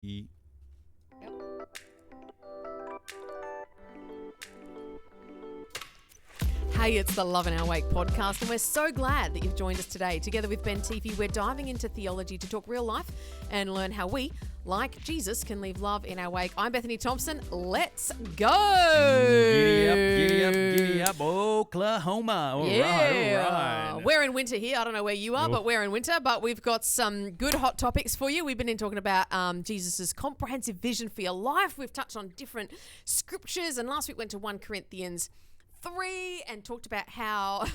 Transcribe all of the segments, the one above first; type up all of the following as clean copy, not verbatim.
Yep. Hey, it's the Love in Our Wake podcast, and we're so glad that you've joined us today. Together with Ben Teefy, we're diving into theology to talk real life and learn how we, like Jesus, can leave love in our wake. I'm Bethany Thompson. Let's go! Giddy up, Oklahoma. All right. We're in winter here. I don't know where you are, but we're in winter. But we've got some good hot topics for you. We've been talking about Jesus' comprehensive vision for your life. We've touched on different scriptures, and last week went to 1 Corinthians 3 and talked about how,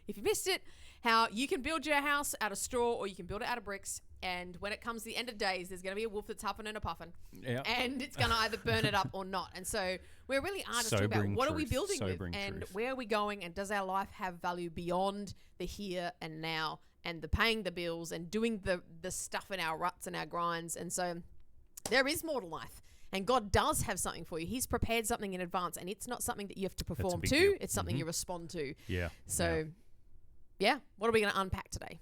if you missed it, how you can build your house out of straw or you can build it out of bricks. And when it comes to the end of days, there's going to be a wolf that's huffing and a puffing. Yep. And it's going to either burn it up or not. And so we're really honest about what are we building with and where are we going, and does our life have value beyond the here and now and the paying the bills and doing the stuff in our ruts and our grinds. And so there is more to life. And God does have something for you. He's prepared something in advance, and it's not something that you have to perform to. Deal. It's something you respond to. Yeah. So, yeah. What are we going to unpack today?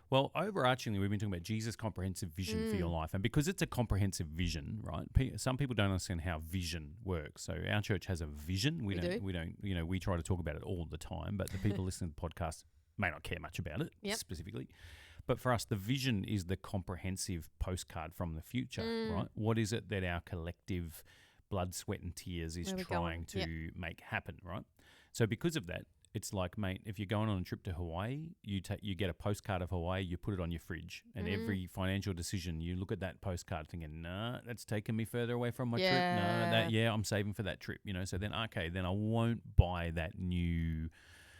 Well, overarchingly, we've been talking about Jesus' comprehensive vision for your life. And because it's a comprehensive vision, right, some people don't understand how vision works. So our church has a vision. We don't, we try to talk about it all the time, but the people listening to the podcast may not care much about it specifically. But for us, the vision is the comprehensive postcard from the future, right? What is it that our collective blood, sweat and tears is trying to make happen, right? So because of that, it's like, mate, if you're going on a trip to Hawaii, you get a postcard of Hawaii, you put it on your fridge, and every financial decision, you look at that postcard thinking, nah, that's taking me further away from my trip. No, I'm saving for that trip, So then, then I won't buy that new...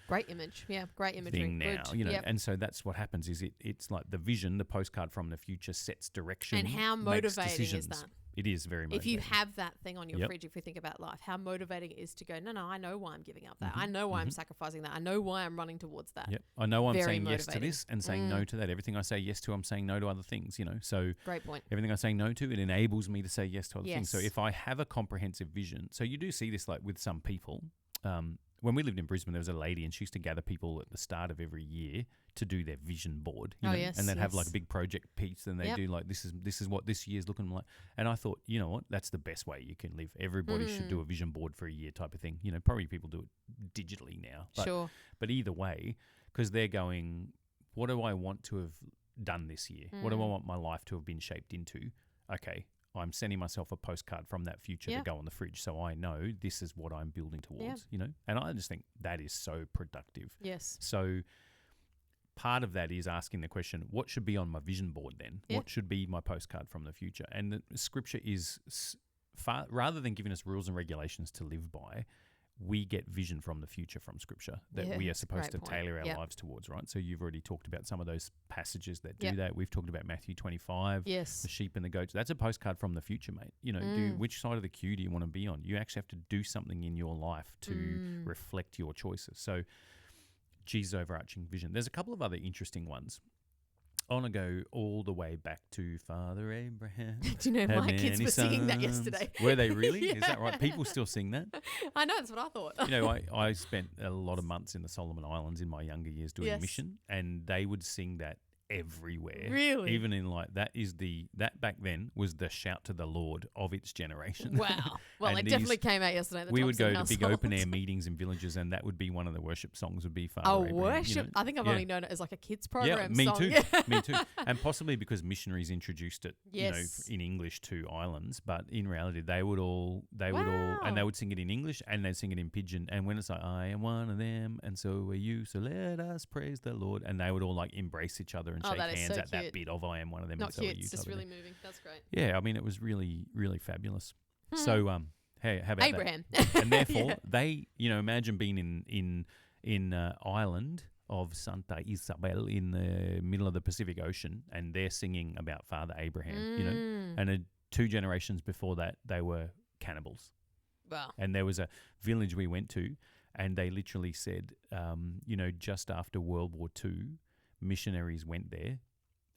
Great image. Yeah, great imagery. Thing now, and so that's what happens is it's like the vision, the postcard from the future sets direction. And how motivating is that? It is very motivating. If you have that thing on your fridge, if we think about life, how motivating it is to go, no, I know why I'm giving up that. I know why I'm sacrificing that. I know why I'm running towards that. Yep. I know I'm saying yes to this and saying no to that. Everything I say yes to, I'm saying no to other things, So great point. Everything I say no to, it enables me to say yes to other things. So if I have a comprehensive vision, so you do see this like with some people. When we lived in Brisbane, there was a lady, and she used to gather people at the start of every year to do their vision board. And they'd have like a big project piece, and they do like this is what this year's looking like. And I thought, you know what, that's the best way you can live. Everybody should do a vision board for a year type of thing. Probably people do it digitally now. But either way, because they're going, what do I want to have done this year? What do I want my life to have been shaped into? Okay. I'm sending myself a postcard from that future to go on the fridge, so I know this is what I'm building towards, And I just think that is so productive. Yes. So part of that is asking the question, what should be on my vision board then? Yeah. What should be my postcard from the future? And the scripture is, rather than giving us rules and regulations to live by, we get vision from the future from Scripture that we are supposed to tailor our lives towards, right? So you've already talked about some of those passages that do that. We've talked about Matthew 25, the sheep and the goats. That's a postcard from the future, mate. Which side of the queue do you want to be on? You actually have to do something in your life to reflect your choices. So Jesus' overarching vision. There's a couple of other interesting ones. I want to go all the way back to Father Abraham. Do you know my kids were singing that yesterday? Were they really? Is that right? People still sing that? I know, that's what I thought. I spent a lot of months in the Solomon Islands in my younger years doing mission, and they would sing that everywhere. Really? Even in that back then was the shout to the Lord of its generation. Wow. Well, it definitely came out yesterday. We would go to big open air meetings in villages, and that would be one of the worship songs would be Father Abraham. Worship? I think I've only known it as like a kids program me song. Too. Me too. And possibly because missionaries introduced it, in English to islands, but in reality they would all and they would sing it in English and they'd sing it in pidgin. And when it's like, I am one of them and so are you, so let us praise the Lord, and they would all like embrace each other and shake hands at that bit of I am one of them. Not and so cute, are you. It's just really moving. That's great. Yeah, I mean, it was really, really fabulous. So, hey, how about Abraham? That? And therefore, they, imagine being in island of Santa Isabel in the middle of the Pacific Ocean, and they're singing about Father Abraham, and 2 generations before that, they were cannibals. Wow. And there was a village we went to, and they literally said, just after World War II, missionaries went there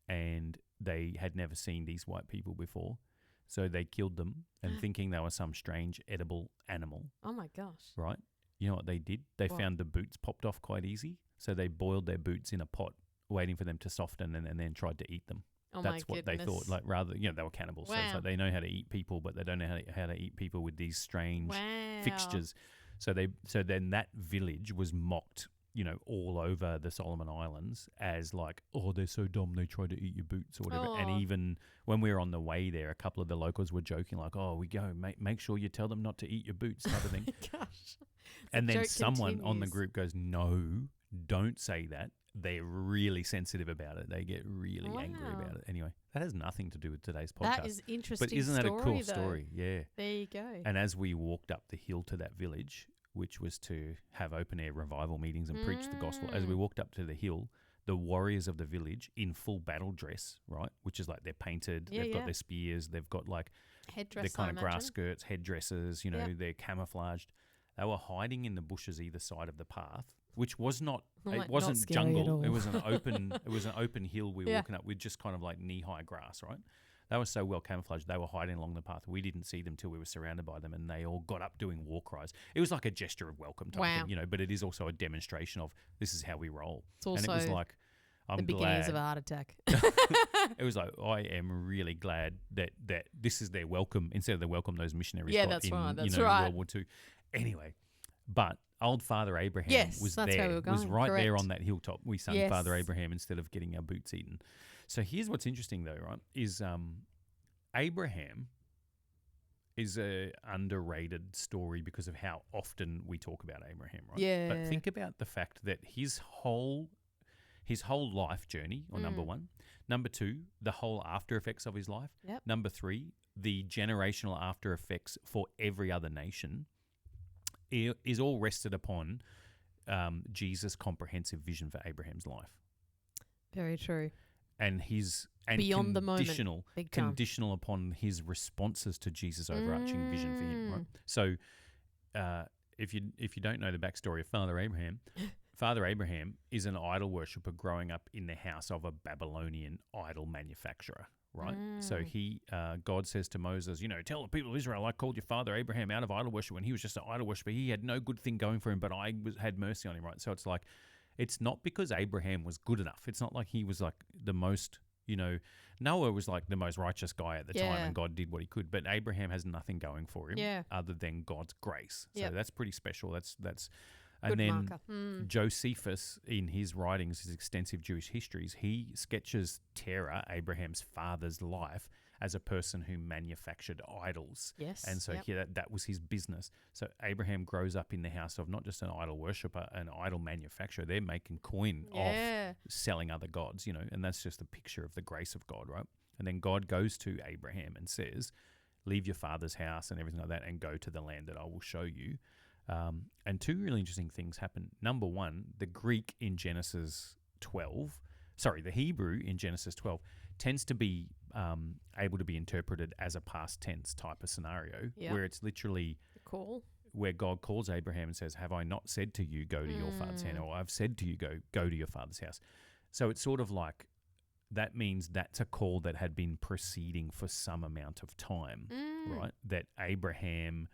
and they had never seen these white people before. So they killed them and thinking they were some strange edible animal. Oh my gosh. Right? You know what they did? They found the boots popped off quite easy. So they boiled their boots in a pot, waiting for them to soften and then tried to eat them. Oh That's my what they goodness. thought. Like rather, they were cannibals. So it's Wow. like they know how to eat people, but they don't know how to eat people with these strange fixtures. So then that village was mocked, all over the Solomon Islands as like, oh, they're so dumb, they try to eat your boots or whatever. Oh. And even when we were on the way there, a couple of the locals were joking like, oh, we go, make sure you tell them not to eat your boots type of thing. Gosh. And then someone on the group goes, no, don't say that. They're really sensitive about it. They get really angry about it. Anyway, that has nothing to do with today's podcast. That is interesting. But isn't that a cool story? Yeah. There you go. And as we walked up the hill to that village, which was to have open air revival meetings and preach the gospel, as we walked up to the hill, the warriors of the village in full battle dress, right, which is like they're painted, they've got their spears, they've got like headdress, their kind of grass skirts, headdresses, they're camouflaged. They were hiding in the bushes either side of the path, which was not, it wasn't jungle. It was an open hill we were walking up with, just kind of like knee-high grass, right? They were so well camouflaged. They were hiding along the path. We didn't see them till we were surrounded by them, and they all got up doing war cries. It was like a gesture of welcome type thing, but it is also a demonstration of this is how we roll. It's also and it was like, I'm the glad. beginnings of a heart attack. It was like, I am really glad that this is their welcome instead of the welcome those missionaries got that's in right. That's World War II. Anyway, but old Father Abraham was that's there. where we were going. Was right there Correct. on that hilltop. We sung Father Abraham instead of getting our boots eaten. So here's what's interesting though, right, is Abraham is a underrated story because of how often we talk about Abraham, right? Yeah. But think about the fact that his whole life journey, or number one. Number two, the whole after effects of his life. Yep. Number three, the generational after effects for every other nation is all rested upon Jesus' comprehensive vision for Abraham's life. Very true. And Beyond the moment. Conditional upon his responses to Jesus' overarching vision for him, right? So if you don't know the backstory of Father Abraham, Father Abraham is an idol worshipper growing up in the house of a Babylonian idol manufacturer, right? So God says to Moses, tell the people of Israel, I called your father Abraham out of idol worship when he was just an idol worshiper. He had no good thing going for him, but I had mercy on him, right? So it's like, it's not because Abraham was good enough. It's not like he was like the most, Noah was like the most righteous guy at the time and God did what he could. But Abraham has nothing going for him other than God's grace. So that's pretty special. That's and good then marker. Josephus, in his writings, his extensive Jewish histories, he sketches Terah, Abraham's father's life, as a person who manufactured idols. Yes. And so that was his business. So Abraham grows up in the house of not just an idol worshipper, an idol manufacturer. They're making coin off selling other gods, and that's just a picture of the grace of God, right? And then God goes to Abraham and says, leave your father's house and everything like that and go to the land that I will show you. And two really interesting things happen. Number one, the Greek in Genesis 12, the Hebrew in Genesis 12 tends to be able to be interpreted as a past tense type of scenario where it's literally where God calls Abraham and says, have I not said to you, go to your father's house, or I've said to you, go to your father's house. So it's sort of like, that means that's a call that had been proceeding for some amount of time, right? That Abraham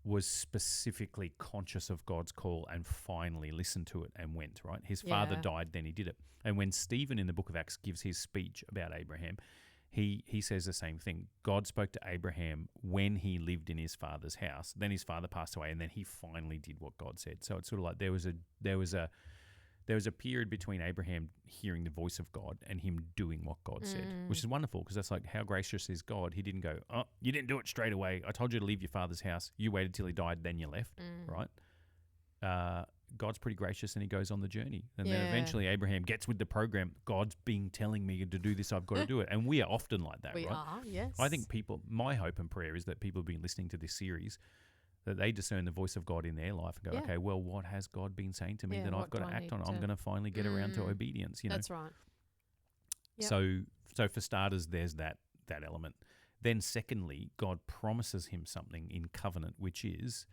was specifically conscious of God's call and finally listened to it and went, right? His father died, then he did it. And when Stephen in the book of Acts gives his speech about Abraham, he says the same thing. God spoke to Abraham when he lived in his father's house. Then his father passed away, and then he finally did what God said. So it's sort of like there was a period between Abraham hearing the voice of God and him doing what God said, which is wonderful because that's like, how gracious is God? He didn't go, oh, you didn't do it straight away. I told you to leave your father's house. You waited till he died, then you left, right? God's pretty gracious and he goes on the journey. And then eventually Abraham gets with the program. God's been telling me to do this. I've got to do it. And we are often like that, we right? are, yes. I think my hope and prayer is that people have been listening to this series, that they discern the voice of God in their life and go, okay, well, what has God been saying to me that I've got to act on? I'm going to finally get around to obedience, That's right. Yep. So for starters, there's that element. Then secondly, God promises him something in covenant, which is,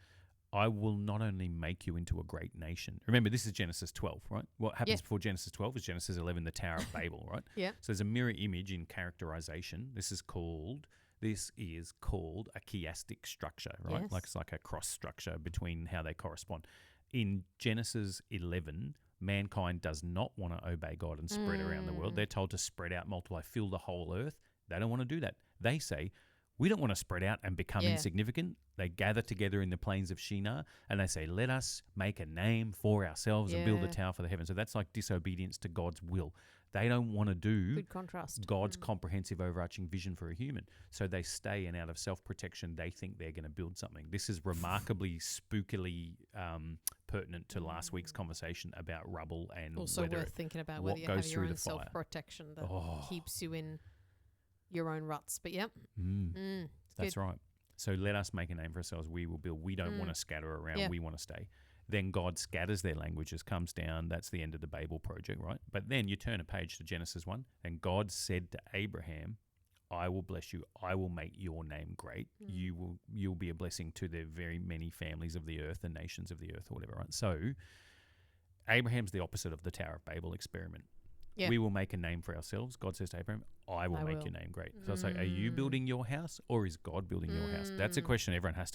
I will not only make you into a great nation. Remember, this is Genesis 12, right? What happens before Genesis 12 is Genesis 11, the Tower of Babel, right? Yeah. So there's a mirror image in characterization. This is called a chiastic structure, right? Yes. Like it's like a cross structure between how they correspond. In Genesis 11, Mankind does not want to obey God and spread around the world. They're told to spread out, multiply, fill the whole earth. They don't want to do that. They say, we don't want to spread out and become insignificant. They gather together in the plains of Shinar and they say, let us make a name for ourselves and build a tower for the heavens. So that's like disobedience to God's will. They don't want to do Good contrast. God's comprehensive overarching vision for a human. So they stay, and out of self-protection, they think they're going to build something. This is remarkably spookily pertinent to last week's conversation about rubble and also worth thinking about whether you have your own self-protection that keeps you in your own ruts. But that's right. So let us make a name for ourselves. We will build. We don't want to scatter around. Yeah. We want to stay. Then God scatters their languages, comes down. That's the end of the Babel project, right? But then you turn a page to Genesis 1, and God said to Abraham, I will bless you. I will make your name great. You'll be a blessing to the very many families of the earth, the nations of the earth, or whatever, right? So Abraham's the opposite of the Tower of Babel experiment. Yeah. We will make a name for ourselves. God says to Abraham, I will make your name great. So it's like, are you building your house or is God building your house? That's a question everyone has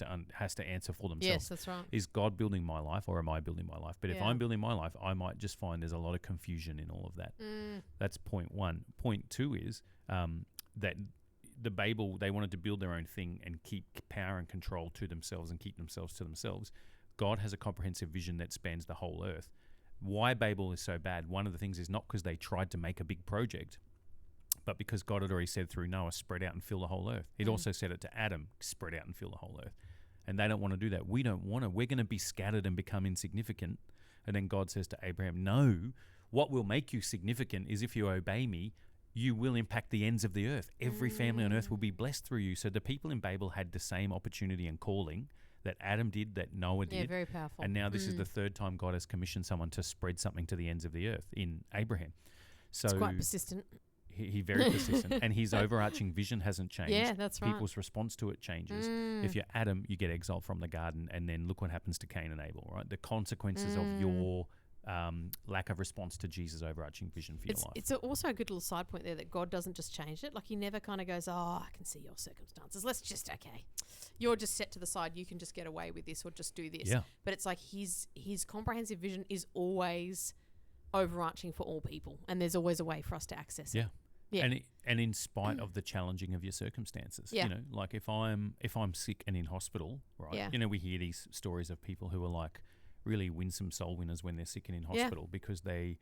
to answer for themselves. Yes, that's right. Is God building my life or am I building my life? But if I'm building my life, I might just find there's a lot of confusion in all of that. That's point one. Point two is that the Babel, they wanted to build their own thing and keep power and control to themselves and keep themselves to themselves. God has a comprehensive vision that spans the whole earth. Why Babel is so bad, one of the things is not because they tried to make a big project, but because God had already said through Noah, spread out and fill the whole earth. He'd also said it to Adam, spread out and fill the whole earth. And they don't want to do that. We don't want to. We're going to be scattered and become insignificant. And then God says to Abraham, no, what will make you significant is if you obey me, you will impact the ends of the earth. Every family on earth will be blessed through you. So the people in Babel had the same opportunity and calling that Adam did, that Noah did. Yeah, very powerful. And now this is the third time God has commissioned someone to spread something to the ends of the earth in Abraham. So it's quite persistent. He very persistent. And his overarching vision hasn't changed. Yeah, that's right. People's response to it changes. If you're Adam, you get exiled from the garden, and then look what happens to Cain and Abel, right? The consequences of your lack of response to Jesus' overarching vision for your life. It's also a good little side point there that God doesn't just change it. Like he never kind of goes, I can see your circumstances. Let's just, you're just set to the side. You can just get away with this or just do this. Yeah. But it's like his comprehensive vision is always overarching for all people, and there's always a way for us to access it. Yeah. And in spite of the challenging of your circumstances, you know, like if I'm sick and in hospital, right? Yeah. You know, we hear these stories of people who are like really winsome soul winners when they're sick and in hospital because they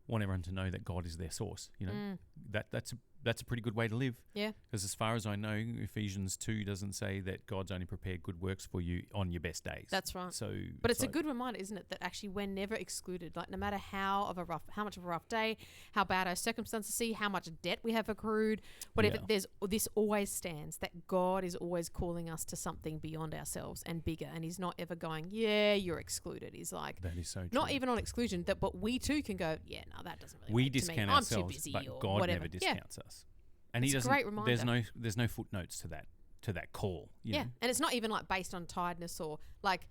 want everyone to know that God is their source. You know, that's a pretty good way to live. Yeah. Because as far as I know, Ephesians 2 doesn't say that God's only prepared good works for you on your best days. That's right. So, but it's a good reminder, isn't it, that actually we're never excluded. Like no matter how much of a rough day, how bad our circumstances see, how much debt we have accrued, whatever. This always stands that God is always calling us to something beyond ourselves and bigger. And He's not ever going, you're excluded. He's like, that is so true. Not even on exclusion. But we too can go, that doesn't really. We work discount to me. ourselves, I'm too busy but or God whatever. never discounts us. And it's He doesn't. A great reminder. There's no footnotes to that call. You know? And it's not even like based on tiredness or like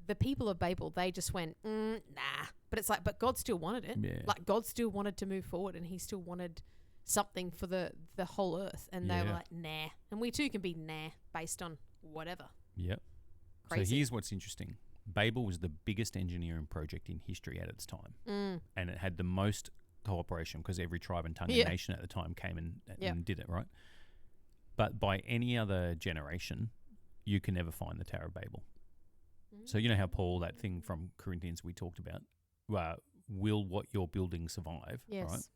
the people of Babel. They just went nah. But it's like, but God still wanted it. Yeah. Like God still wanted to move forward, and He still wanted something for the whole earth. And they were like nah. And we too can be nah based on whatever. Yep. Crazy. So here's what's interesting. Babel was the biggest engineering project in history at its time, and it had the most cooperation because every tribe and tongue and nation at the time came and did it, right? But by any other generation, you can never find the Tower of Babel. So you know how Paul, that thing from Corinthians we talked about, will what you're building survive, right?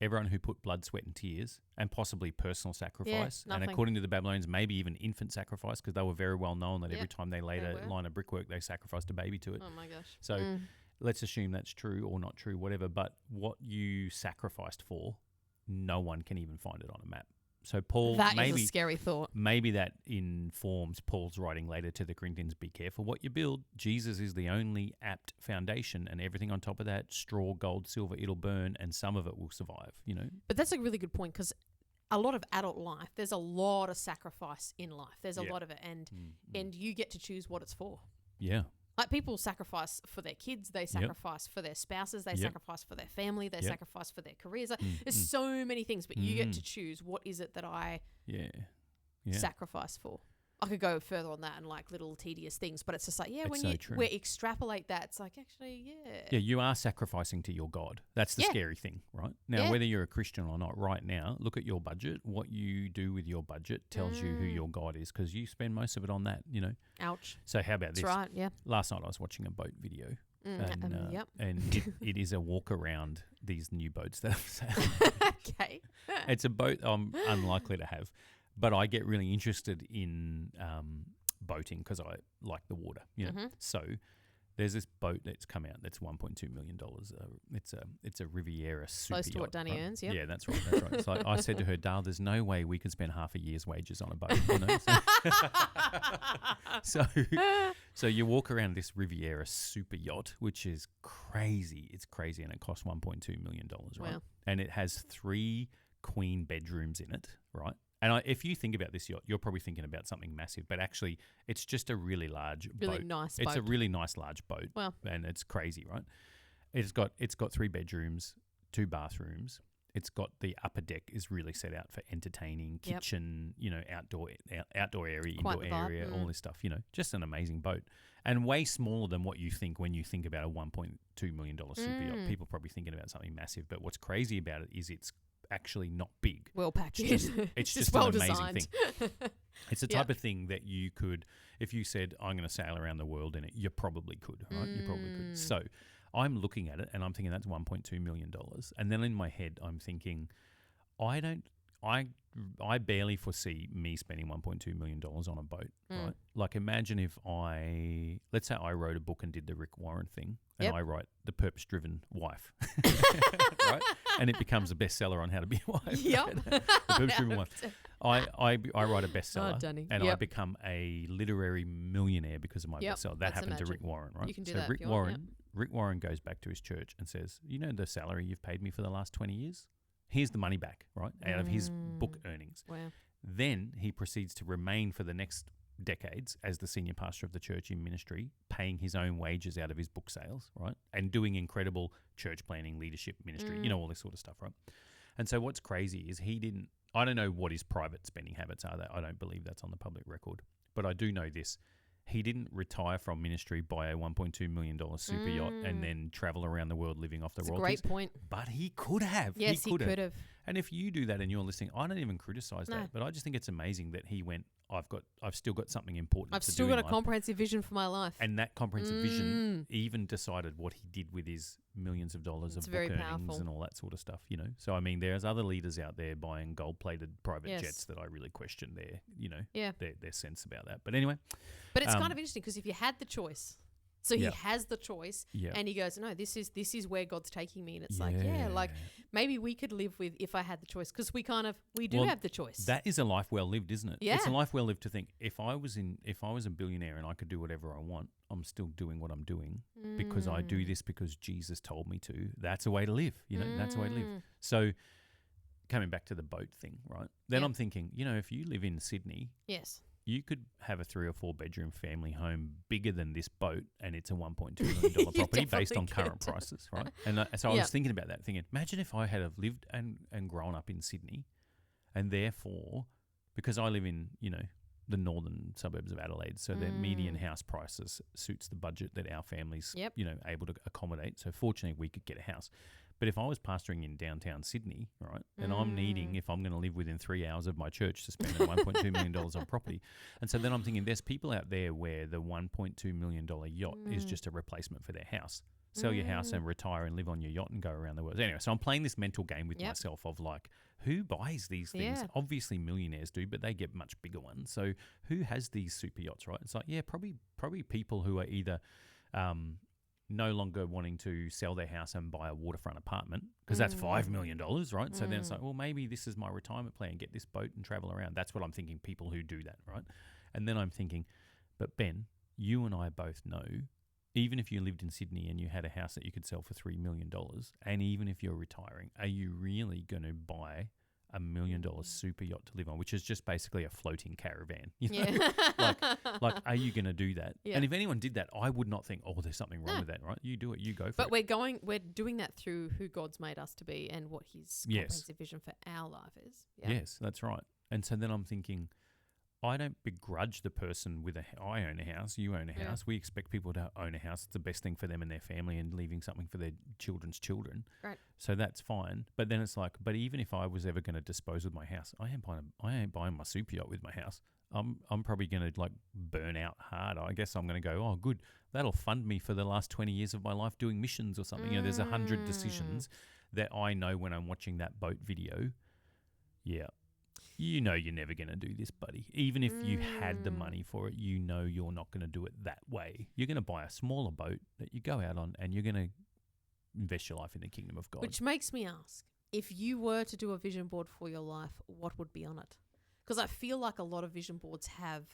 Everyone who put blood, sweat and tears and possibly personal sacrifice, and according to the Babylonians, maybe even infant sacrifice, because they were very well known that every time they laid a line of brickwork, they sacrificed a baby to it. Oh my gosh. So let's assume that's true or not true, whatever. But what you sacrificed for, no one can even find it on a map. So Paul, that is a scary thought. Maybe that informs Paul's writing later to the Corinthians, be careful what you build. Jesus is the only apt foundation, and everything on top of that, straw, gold, silver, it'll burn, and some of it will survive, you know. But that's a really good point, because a lot of adult life, there's a lot of sacrifice in life. There's a lot of it, and you get to choose what it's for. Yeah. Like people sacrifice for their kids, they sacrifice for their spouses, they sacrifice for their family, they sacrifice for their careers. Like, there's so many things, but you get to choose what is it that I sacrifice for. I could go further on that and like little tedious things, but it's just like, yeah, It's when so you true. we extrapolate that, it's like, actually, yeah. Yeah, you are sacrificing to your God. That's the Yeah. scary thing, right? Now, Yeah. whether you're a Christian or not, right now, look at your budget. What you do with your budget tells you who your God is, because you spend most of it on that, you know. Ouch. So how about That's this? right, yeah. Last night I was watching a boat video, Yep. and it is a walk around these new boats that I've sailed. Okay. It's a boat I'm unlikely to have, but I get really interested in boating because I like the water, you know. So there's this boat that's come out that's $1.2 million. It's a Riviera super Close to what yacht, Danny right? earns, yep. Yeah, that's right. That's right. So I said to her, Dale, there's no way we could spend half a year's wages on a boat. You know? So you walk around this Riviera super yacht, which is crazy. It's crazy, and it costs $1.2 million, right? Wow. And it has 3 queen bedrooms in it, right? And if you think about this yacht, you're probably thinking about something massive, but actually it's just a really large Really boat. nice It's boat. a really nice large boat. Wow. And it's crazy, right? It's got 3 bedrooms, 2 bathrooms. It's got the upper deck is really set out for entertaining, Yep. kitchen, you know, outdoor area, Quite indoor the vibe. area, all this stuff, you know, just an amazing boat. And way smaller than what you think when you think about a $1.2 million super yacht. People are probably thinking about something massive, but what's crazy about it is it's actually not big. Well packed in. It's Just just well an amazing designed. thing. It's the type of thing that you could, if you said, I'm going to sail around the world in it, you probably could, right? You probably could. So I'm looking at it and I'm thinking that's $1.2 million. And then in my head, I'm thinking, I barely foresee me spending $1.2 million on a boat, right? Like imagine if let's say I wrote a book and did the Rick Warren thing, and Yep. I write The Purpose-Driven Wife, right? And it becomes a bestseller on how to be a wife. Yep. The Purpose-Driven Wife. I write a bestseller, Danny. and I Yep. become a literary millionaire because of my Yep, bestseller. That that's happened to imagine. Rick Warren, right? You can do so that if Rick you want, Rick Warren goes back to his church and says, "You know the salary you've paid me for the last 20 years? Here's the money back, right, out of his book earnings." Wow. Then he proceeds to remain for the next decades as the senior pastor of the church in ministry, paying his own wages out of his book sales, right, and doing incredible church planning, leadership, ministry, you know, all this sort of stuff, right? And so what's crazy is I don't know what his private spending habits are. I don't believe that's on the public record, but I do know this. He didn't retire from ministry, buy a $1.2 million super yacht, and then travel around the world living off the That's a royalties. great point. But he could have. Yes, he could have. And if you do that and you're listening, I don't even criticize No. that, but I just think it's amazing that he went, I've still got something important I've to still do got in a life. comprehensive vision for my life. And that comprehensive vision even decided what he did with his millions of dollars It's of very book earnings powerful. and all that sort of stuff, you know. So I mean, there's other leaders out there buying gold-plated private Yes. jets that I really question Yeah. their sense about that. But anyway, But it's kind of interesting because if you had the choice, so he Yep. has the choice, Yep. and he goes, "No, this is where God's taking me," and it's like, maybe we could live with if I had the choice, because we do Well, have the choice. that is a life well lived, isn't it? It's a Yeah. life well lived to think if I was a billionaire and I could do whatever I want, I'm still doing what I'm doing because I do this because Jesus told me to. That's a way to live, you know. That's a way to live. So coming back to the boat thing, right? Then Yeah. I'm thinking, you know, if you live in Sydney, Yes. you could have a 3 or 4 bedroom family home bigger than this boat, and it's a $1.2 million property based on current could. prices, right? And so I was thinking about that, thinking, imagine if I had have lived and grown up in Sydney, and therefore, because I live in, you know, the northern suburbs of Adelaide, so the median house prices suits the budget that our family's, Yep. you know, able to accommodate. So fortunately, we could get a house. But if I was pastoring in downtown Sydney, right, and I'm needing, if I'm going to live within 3 hours of my church, to spend $1.2 million on property. And so then I'm thinking there's people out there where the $1.2 million yacht is just a replacement for their house. Sell your house and retire and live on your yacht and go around the world. Anyway, so I'm playing this mental game with myself of like, who buys these things? Yeah. Obviously millionaires do, but they get much bigger ones. So who has these super yachts, right? It's like, yeah, probably people who are either no longer wanting to sell their house and buy a waterfront apartment because that's $5 million, right? So then it's like, well, maybe this is my retirement plan, get this boat and travel around. That's what I'm thinking, people who do that, right? And then I'm thinking, but Ben, you and I both know, even if you lived in Sydney and you had a house that you could sell for $3 million, and even if you're retiring, are you really going to buy $1 million super yacht to live on, which is just basically a floating caravan? You know? Yeah. like, are you going to do that? Yeah. And if anyone did that, I would not think, oh, there's something wrong with that, right? You do it, you go for But it. we're doing that through who God's made us to be and what His Yes. comprehensive vision for our life is. Yeah. Yes, that's right. And so then I'm thinking, I don't begrudge the person with I own a house, you own a house. We expect people to own a house. It's the best thing for them and their family, and leaving something for their children's children. Right. So that's fine. But then it's like, but even if I was ever going to dispose of my house, I ain't buying my super yacht with my house. I'm probably going to like burn out hard. I guess I'm going to go, oh, good, that'll fund me for the last 20 years of my life doing missions or something. You know, there's 100 decisions that I know when I'm watching that boat video. Yeah. You know you're never going to do this, buddy. Even if you had the money for it, you know you're not going to do it that way. You're going to buy a smaller boat that you go out on, and you're going to invest your life in the kingdom of God. Which makes me ask, if you were to do a vision board for your life, what would be on it? Because I feel like a lot of vision boards have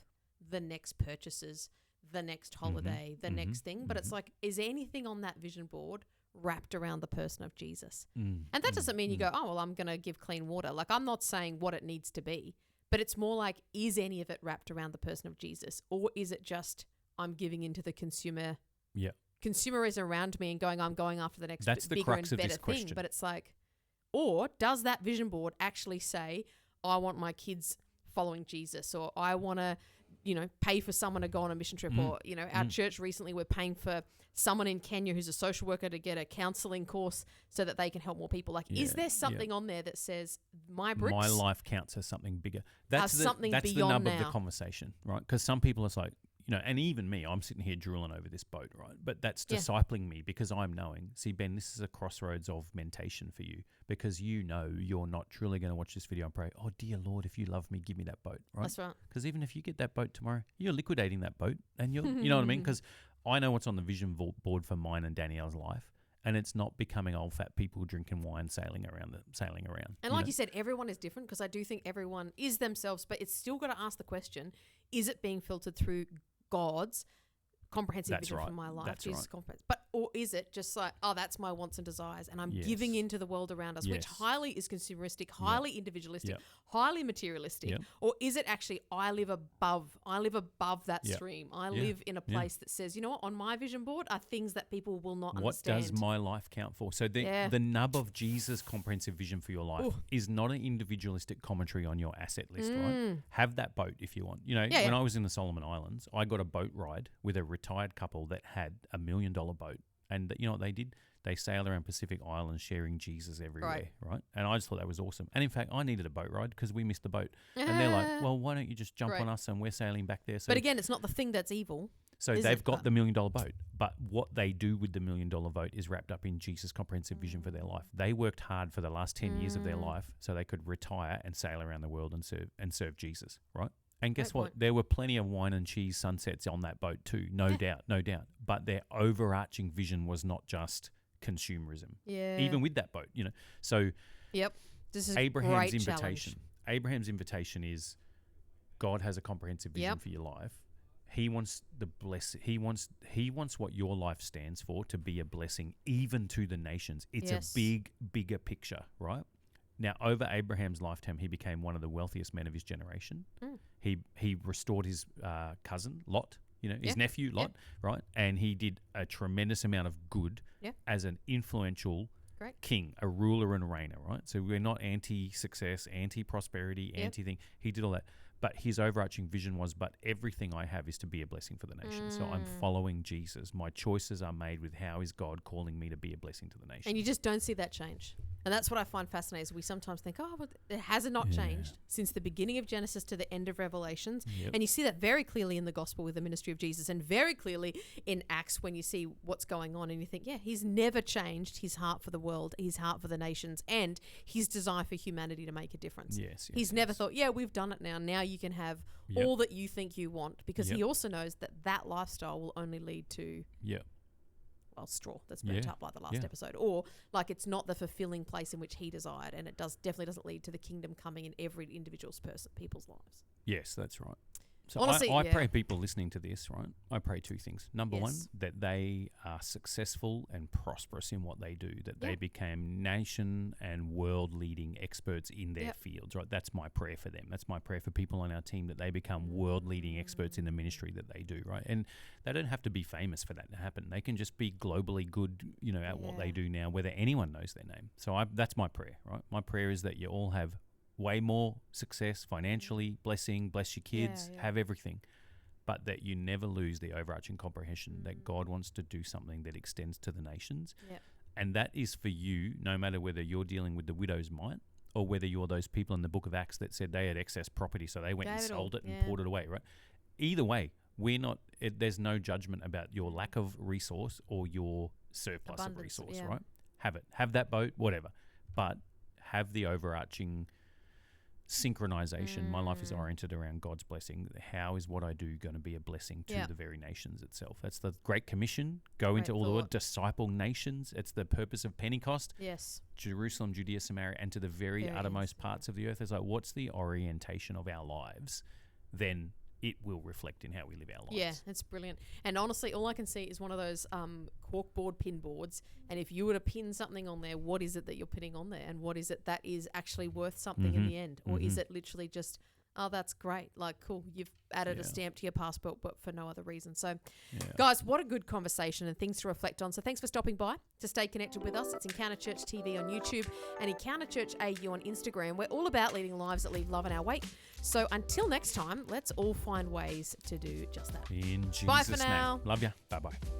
the next purchases, the next holiday, the next thing. But it's like, is anything on that vision board wrapped around the person of Jesus? And that doesn't mean you go, oh, well, I'm going to give clean water. Like, I'm not saying what it needs to be, but it's more like, is any of it wrapped around the person of Jesus? Or is it just, I'm giving into the consumerism around me and going, I'm going after the next bigger and better thing. But it's like, or does that vision board actually say, I want my kids following Jesus, or I want to, pay for someone to go on a mission trip, or, our church recently, we're paying for someone in Kenya who's a social worker to get a counseling course so that they can help more people. Like, is there something on there that says my life counts as something bigger? That's the beyond nub of the conversation, right? Because some people are like, and even me, I'm sitting here drooling over this boat, right? But that's discipling me, because I'm knowing, see, Ben, this is a crossroads of mentation for you, because you're not truly going to watch this video and pray, oh, dear Lord, if you love me, give me that boat, right? That's right. Because even if you get that boat tomorrow, you're liquidating that boat, and you know what I mean? Because I know what's on the vision board for mine and Danielle's life, and it's not becoming old fat people drinking wine sailing around. And like you said, everyone is different, because I do think everyone is themselves, but it's still got to ask the question, is it being filtered through God's comprehensive vision for my life? That's Jesus' right. Or is it just like, oh, that's my wants and desires, and I'm giving into the world around us, which highly is consumeristic, highly individualistic, highly materialistic, or is it actually, I live above that stream. I live in a place that says, you know what, on my vision board are things that people will not understand. What does my life count for? So the nub of Jesus' comprehensive vision for your life is not an individualistic commentary on your asset list, right? Have that boat if you want. When I was in the Solomon Islands, I got a boat ride with a retired couple that had $1 million boat. And you know what they did? They sailed around Pacific Islands sharing Jesus everywhere, right? And I just thought that was awesome. And in fact, I needed a boat ride because we missed the boat. And they're like, well, why don't you just jump on us and we're sailing back there? So, but again, it's not the thing that's evil. So they've got the $1 million boat. But what they do with the $1 million boat is wrapped up in Jesus' comprehensive vision for their life. They worked hard for the last 10 years of their life so they could retire and sail around the world and serve Jesus, right? And guess what? There were plenty of wine and cheese sunsets on that boat too, no doubt. But their overarching vision was not just consumerism. Yeah. Even with that boat, So this is Abraham's great invitation. Challenge. Abraham's invitation is, God has a comprehensive vision for your life. He wants He wants what your life stands for to be a blessing, even to the nations. It's a bigger picture, right? Now, over Abraham's lifetime, he became one of the wealthiest men of his generation. He restored his cousin, Lot, his nephew, Lot, right? And he did a tremendous amount of good as an influential king, a ruler and a reigner, right? So we're not anti-success, anti-prosperity, anti-thing. He did all that. But his overarching vision was, but everything I have is to be a blessing for the nation. So I'm following Jesus. My choices are made with how is God calling me to be a blessing to the nation. And you just don't see that change. And that's what I find fascinating is we sometimes think, oh, but it hasn't not changed since the beginning of Genesis to the end of Revelations. And you see that very clearly in the gospel with the ministry of Jesus, and very clearly in Acts when you see what's going on and you think, he's never changed his heart for the world, his heart for the nations, and his desire for humanity to make a difference. He's never thought, we've done it now. Now you can have all that you think you want, because he also knows that lifestyle will only lead to straw that's burnt up like the last episode, or like it's not the fulfilling place in which he desired, and it definitely doesn't lead to the kingdom coming in every individual people's lives. Yes, that's right. So honestly, I pray people listening to this, right? I pray two things. Number one, that they are successful and prosperous in what they do, that they become nation and world-leading experts in their fields, right? That's my prayer for them. That's my prayer for people on our team, that they become world-leading experts in the ministry that they do, right? And they don't have to be famous for that to happen. They can just be globally good, at what they do now, whether anyone knows their name. So that's my prayer, right? My prayer is that you all have way more success financially, blessing, bless your kids, have everything. But that you never lose the overarching comprehension that God wants to do something that extends to the nations. Yep. And that is for you, no matter whether you're dealing with the widow's mite or whether you're those people in the book of Acts that said they had excess property, so they went and sold it and poured it away, right? Either way, there's no judgment about your lack of resource or your surplus of resource, right? Have it. Have that boat, whatever. But have the overarching synchronization. My life is oriented around God's blessing. How is what I do going to be a blessing to the very nations itself? That's the Great Commission. Go into all the world, disciple nations. It's the purpose of Pentecost. Yes. Jerusalem, Judea, Samaria, and to the very uttermost parts of the earth. It's like, what's the orientation of our lives? Then it will reflect in how we live our lives. Yeah, it's brilliant. And honestly, all I can see is one of those corkboard pin boards. And if you were to pin something on there, what is it that you're pinning on there? And what is it that is actually worth something in the end? Or is it literally just, oh, that's great. Like, cool, you've added a stamp to your passport, but for no other reason. So, guys, what a good conversation and things to reflect on. So thanks for stopping by. To stay connected with us, it's Encounter Church TV on YouTube and Encounter Church AU on Instagram. We're all about leading lives that leave love in our wake. So until next time, let's all find ways to do just that. In Jesus' Bye for now. name. Love ya. Bye-bye.